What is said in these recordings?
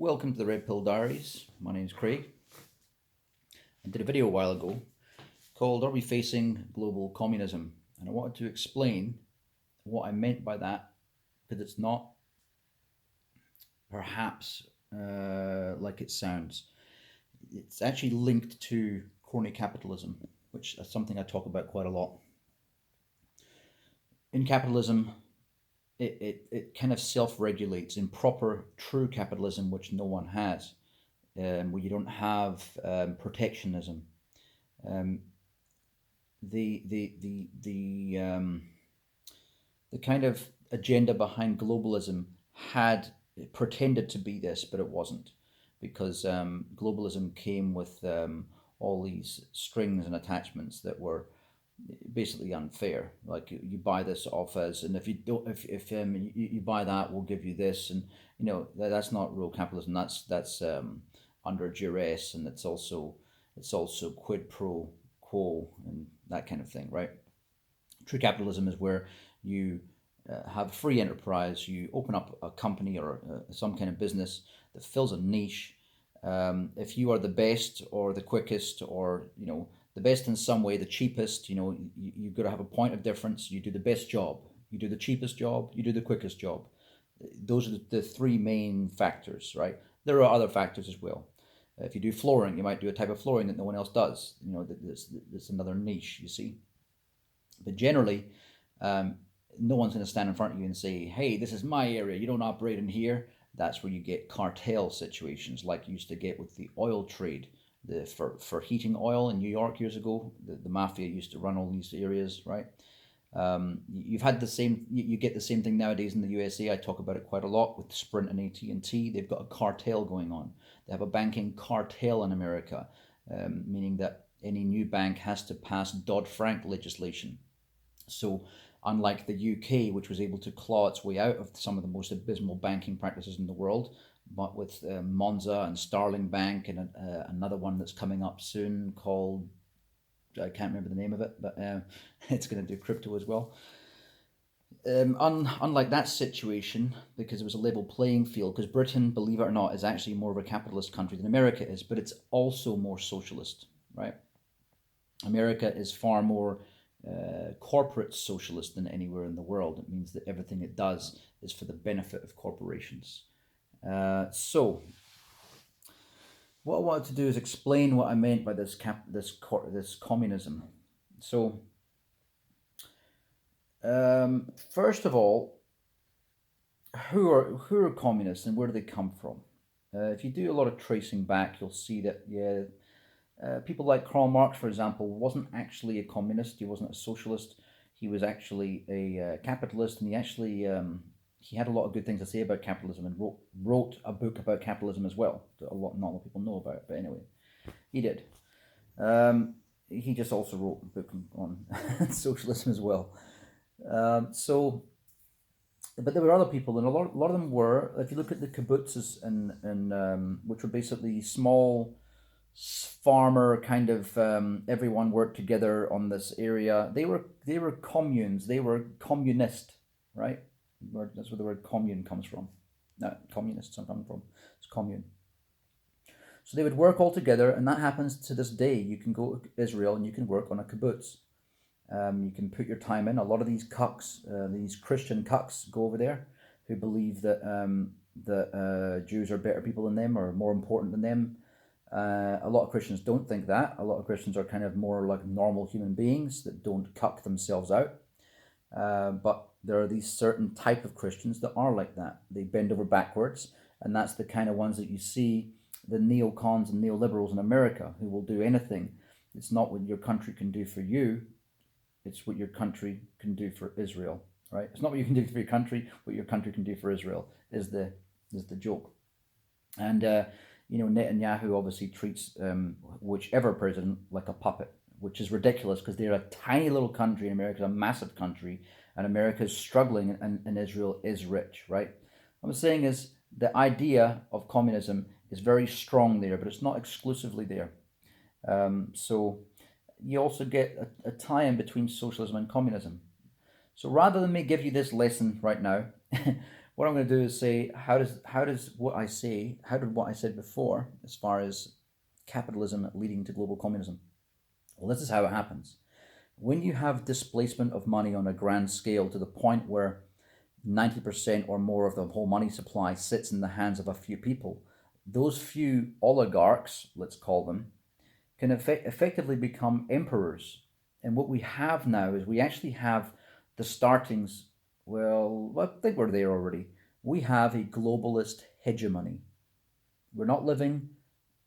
Welcome to the Red Pill Diaries. My name's Craig. I did a video a while ago called Are We Facing Global Communism? And I wanted to explain what I meant by that, because it's not perhaps like it sounds. It's actually linked to crony capitalism, which is something I talk about quite a lot. In capitalism, it kind of self-regulates. In proper, true capitalism, which no one has, where you don't have protectionism. The kind of agenda behind globalism had pretended to be this, but it wasn't, because globalism came with all these strings and attachments that were basically unfair. Like you buy this off us, and if you don't, if you buy that, we'll give you this, and that's not real capitalism. That's under duress, and it's also quid pro quo and that kind of thing, right? True capitalism is where you have free enterprise. You open up a company or some kind of business that fills a niche. If you are the best or the quickest, or the best in some way, the cheapest, you've got to have a point of difference. You do the best job, you do the cheapest job, you do the quickest job. Those are the three main factors, right? There are other factors as well. If you do flooring, you might do a type of flooring that no one else does. That's another niche, you see. But generally, no one's going to stand in front of you and say, hey, this is my area, you don't operate in here. That's where you get cartel situations, like you used to get with the oil trade. For heating oil in New York years ago, the mafia used to run all these areas, right? You've had the same. You get the same thing nowadays in the USA. I talk about it quite a lot with Sprint and AT&T. They've got a cartel going on. They have a banking cartel in America, meaning that any new bank has to pass Dodd-Frank legislation. So unlike the UK, which was able to claw its way out of some of the most abysmal banking practices in the world, but with Monza and Starling Bank and another one that's coming up soon called, I can't remember the name of it, but it's going to do crypto as well. Unlike that situation, because it was a level playing field, because Britain, believe it or not, is actually more of a capitalist country than America is, but it's also more socialist, right? America is far more corporate socialist than anywhere in the world. It means that everything it does is for the benefit of corporations. So what I wanted to do is explain what I meant by this communism. So first of all, who are communists and where do they come from? If you do a lot of tracing back, you'll see that people like Karl Marx, for example, wasn't actually a communist. He wasn't a socialist. He was actually a capitalist, and he actually he had a lot of good things to say about capitalism, and wrote a book about capitalism as well. Not a lot of people know about it, but anyway, he did. He just also wrote a book on socialism as well. But there were other people, and a lot of them were. If you look at the Caucuses, and which were basically small farmer kind of everyone worked together on this area. They were communes. They were communist, right? That's where the word commune comes from. No, communists I'm coming from. It's commune. So they would work all together, and that happens to this day. You can go to Israel and you can work on a kibbutz. You can put your time in. A lot of these cucks, these Christian cucks, go over there, who believe that Jews are better people than them or more important than them. A lot of Christians don't think that. A lot of Christians are kind of more like normal human beings that don't cuck themselves out. But there are these certain type of Christians that are like that. They bend over backwards, and that's the kind of ones that you see, the neocons and neoliberals in America, who will do anything. It's not what your country can do for you, it's what your country can do for Israel, right? It's not what you can do for your country, what your country can do for Israel is the joke. And Netanyahu obviously treats whichever president like a puppet, which is ridiculous, because they're a tiny little country and America's a massive country, and America is struggling, and Israel is rich, right? What I'm saying is the idea of communism is very strong there, but it's not exclusively there. So you also get a tie-in between socialism and communism. So rather than me give you this lesson right now, what I'm going to do is say how does how did what I said before as far as capitalism leading to global communism? Well, this is how it happens. When you have displacement of money on a grand scale to the point where 90% or more of the whole money supply sits in the hands of a few people, those few oligarchs, let's call them, can effectively become emperors. And what we have now is we actually have the startings. Well, I think we're there already. We have a globalist hegemony. We're not living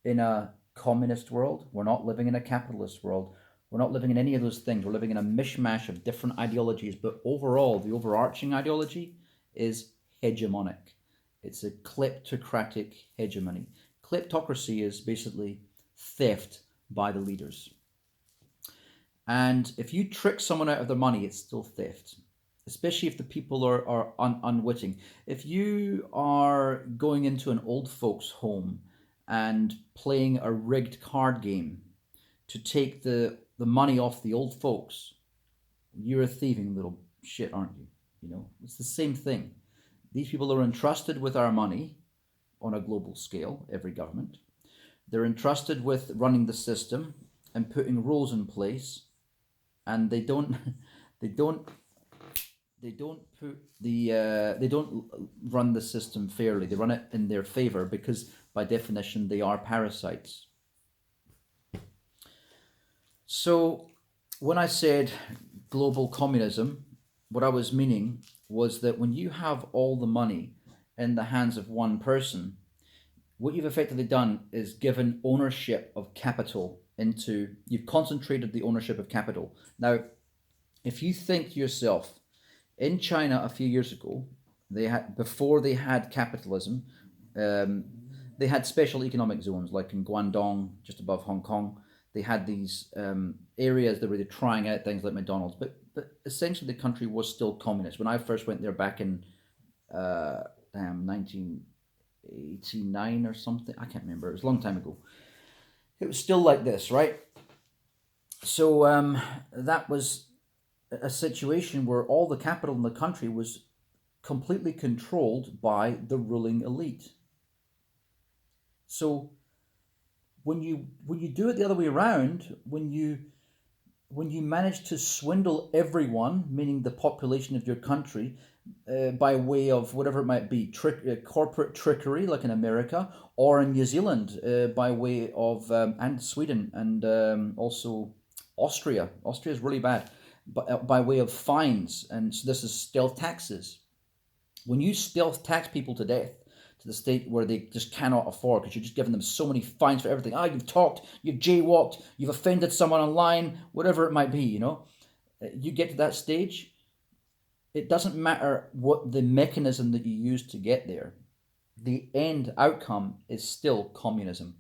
in a communist world. We're not living in a capitalist world. We're not living in any of those things. We're living in a mishmash of different ideologies. But overall, the overarching ideology is hegemonic. It's a kleptocratic hegemony. Kleptocracy is basically theft by the leaders. And if you trick someone out of their money, it's still theft, especially if the people are unwitting. If you are going into an old folks' home and playing a rigged card game to take the money off the old folks, you're a thieving little shit, aren't you? You know, it's the same thing. These people are entrusted with our money on a global scale, every government. They're entrusted with running the system and putting rules in place, and they don't run the system fairly. They run it in their favor because by definition they are parasites. So when I said global communism, what I was meaning was that when you have all the money in the hands of one person, what you've effectively done is given ownership of capital you've concentrated the ownership of capital. Now, if you think to yourself, in China a few years ago, before they had capitalism, they had special economic zones, like in Guangdong, just above Hong Kong. They had these areas that were really trying out things like McDonald's, but essentially the country was still communist. When I first went there back in 1989 or something, I can't remember. It was a long time ago. It was still like this, right? So that was a situation where all the capital in the country was completely controlled by the ruling elite. So when you do it the other way around, when you manage to swindle everyone, meaning the population of your country, by way of whatever it might be, corporate trickery, like in America, or in New Zealand, by way of, and Sweden, and also Austria. Austria is really bad, but by way of fines, and so this is stealth taxes. When you stealth tax people to death, to the state where they just cannot afford, because you're just giving them so many fines for everything. You've talked, you've jaywalked, you've offended someone online, whatever it might be, you know. You get to that stage, it doesn't matter what the mechanism that you use to get there. The end outcome is still communism.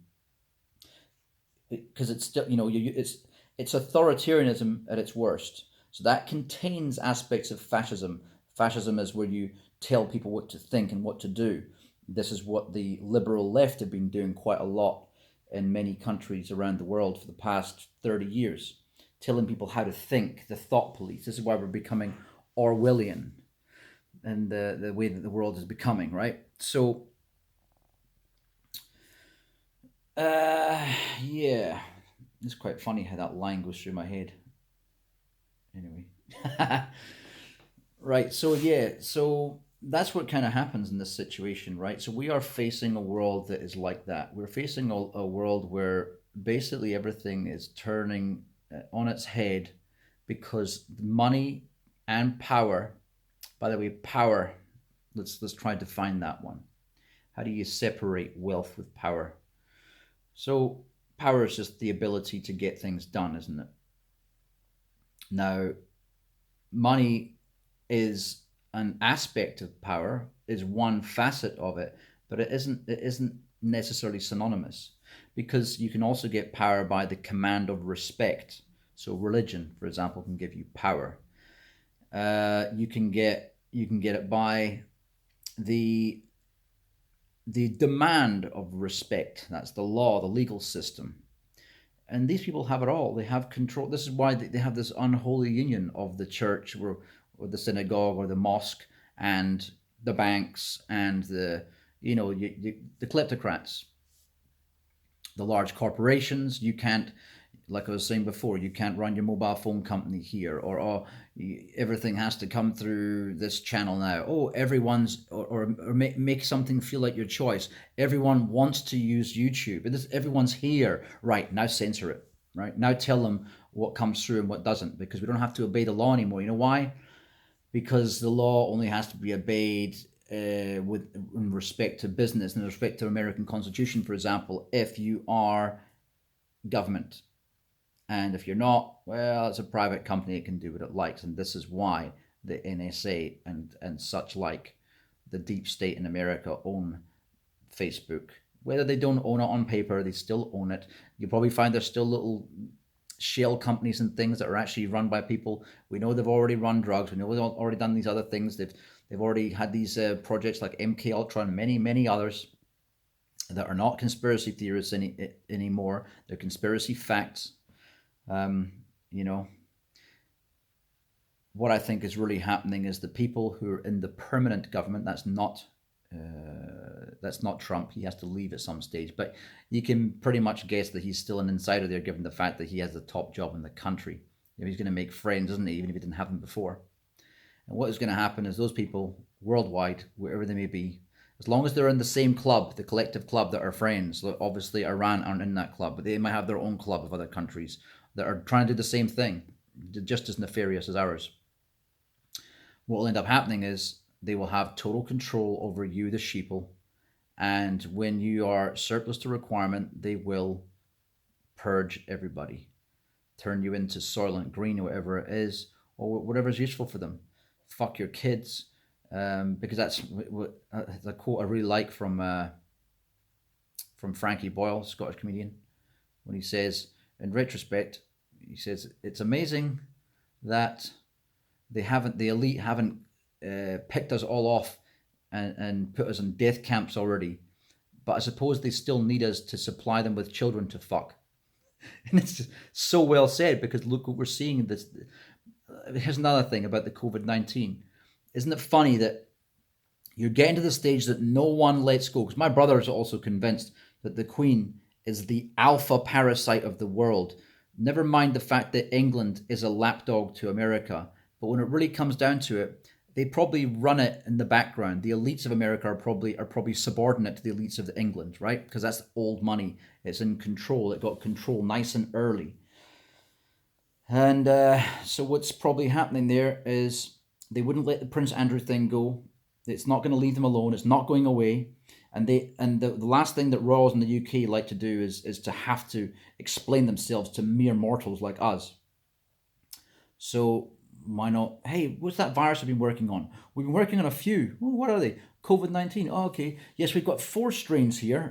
Because it's still, you know, it's authoritarianism at its worst. So that contains aspects of fascism. Fascism is where you tell people what to think and what to do. This is what the liberal left have been doing quite a lot in many countries around the world for the past 30 years, telling people how to think, the thought police. This is why we're becoming Orwellian and the way that the world is becoming, right? So, yeah, it's quite funny how that line goes through my head. Anyway. Right, so yeah, so that's what kind of happens in this situation, right? So we are facing a world that is like that. We're facing a world where basically everything is turning on its head because money and power, by the way, power, let's try to define that one. How do you separate wealth with power? So power is just the ability to get things done, isn't it? Now, money is an aspect of power, is one facet of it, but it isn't necessarily synonymous, because you can also get power by the command of respect. So religion, for example, can give you power. You can get it by the demand of respect. That's the law, the legal system. And these people have it all. They have control. This is why they have this unholy union of the church or the synagogue or the mosque and the banks and the, you know, the kleptocrats, the large corporations. You can't, like I was saying before, you can't run your mobile phone company here, or oh, everything has to come through this channel now. Oh, everyone's, or make something feel like your choice. Everyone wants to use YouTube. Everyone's here. Right, now censor it. Right, now tell them what comes through and what doesn't, because we don't have to obey the law anymore. You know why? Because the law only has to be obeyed with in respect to business, in respect to American Constitution, for example, if you are government. And if you're not, well, it's a private company, it can do what it likes. And this is why the NSA and such like, the deep state in America, own Facebook. Whether they don't own it on paper, they still own it. You'll probably find there's still little shell companies and things that are actually run by people. We know they've already run drugs. We know they've already done these other things. They've already had these projects like MK Ultra and many others that are not conspiracy theorists anymore. They're conspiracy facts. You know, what I think is really happening is the people who are in the permanent government. That's not Trump. He has to leave at some stage, but you can pretty much guess that he's still an insider there, given the fact that he has the top job in the country. You know, he's going to make friends, isn't he? Even if he didn't have them before. And what is going to happen is those people worldwide, wherever they may be, as long as they're in the same club, the collective club that are friends. Obviously, Iran aren't in that club, but they might have their own club of other countries that are trying to do the same thing, just as nefarious as ours. What will end up happening is they will have total control over you, the sheeple, and when you are surplus to requirement, they will purge everybody, turn you into Soylent Green or whatever it is, or whatever is useful for them. Fuck your kids, because that's the quote I really like from Frankie Boyle, Scottish comedian, when he says, in retrospect, he says, it's amazing that the elite haven't picked us all off and put us in death camps already, but I suppose they still need us to supply them with children to fuck. And it's just so well said, because look what we're seeing. Here's another thing about the COVID-19. Isn't it funny that you're getting to the stage that no one lets go? Because my brother is also convinced that the Queen is the alpha parasite of the world. Never mind the fact that England is a lapdog to America. But when it really comes down to it, they probably run it in the background. The elites of America are probably subordinate to the elites of England, right? Because that's old money. It's in control. It got control nice and early. And so what's probably happening there is they wouldn't let the Prince Andrew thing go. It's not going to leave them alone. It's not going away. And the last thing that royals in the UK like to do is to have to explain themselves to mere mortals like us. So why not? Hey, what's that virus I've been working on? We've been working on a few. Well, what are they? COVID-19. Oh, okay. Yes, we've got 4 strains here.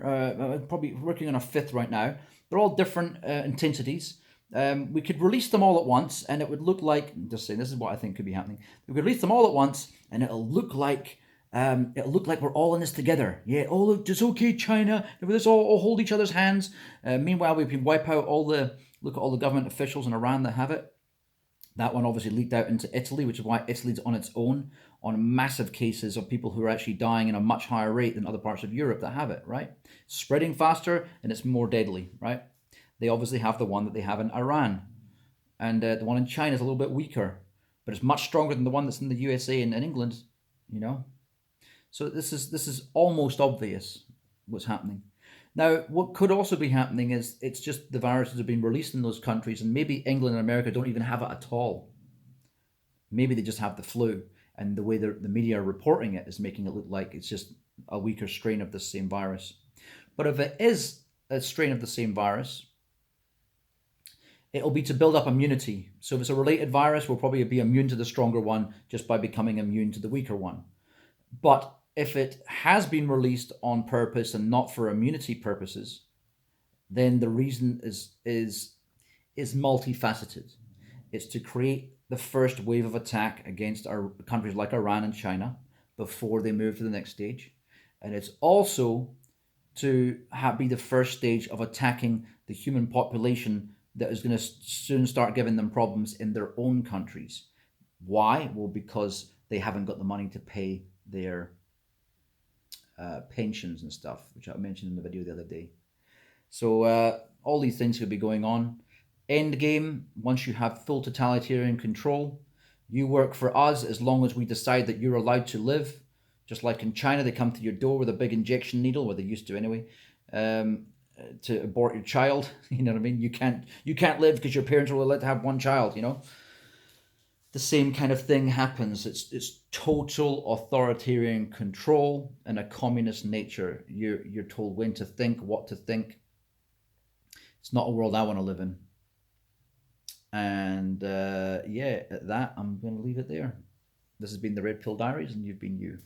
Probably working on a 5th right now. They're all different intensities. We could release them all at once, and it would look like, just saying, this is what I think could be happening. We could release them all at once, and it'll look like we're all in this together. Yeah, it's okay, China. Let's all hold each other's hands. Meanwhile, we can wipe out look at all the government officials in Iran that have it. That one obviously leaked out into Italy, which is why Italy's on its own on massive cases of people who are actually dying in a much higher rate than other parts of Europe that have it, right? Spreading faster, and it's more deadly, right? They obviously have the one that they have in Iran. And the one in China is a little bit weaker, but it's much stronger than the one that's in the USA and in England, you know? So this is almost obvious what's happening. Now, what could also be happening is it's just the viruses have been released in those countries, and maybe England and America don't even have it at all. Maybe they just have the flu, and the way the media are reporting it is making it look like it's just a weaker strain of the same virus. But if it is a strain of the same virus, it'll be to build up immunity. So if it's a related virus, we'll probably be immune to the stronger one just by becoming immune to the weaker one. But if it has been released on purpose and not for immunity purposes, then the reason is multifaceted. It's to create the first wave of attack against our countries like Iran and China before they move to the next stage. And it's also to be the first stage of attacking the human population that is going to soon start giving them problems in their own countries. Why? Well, because they haven't got the money to pay their pensions and stuff, which I mentioned in the video the other day. So all these things could be going on. End game, once you have full totalitarian control, you work for us as long as we decide that you're allowed to live. Just like in China, they come to your door with a big injection needle, or they used to anyway, to abort your child. You know what I mean? You can't live because your parents are allowed to have one child. You know, the same kind of thing happens. It's total authoritarian control and a communist nature. You're told when to think, what to think. It's not a world I want to live in. And yeah, at that, I'm going to leave it there. This has been the Red Pill Diaries, and you've been you.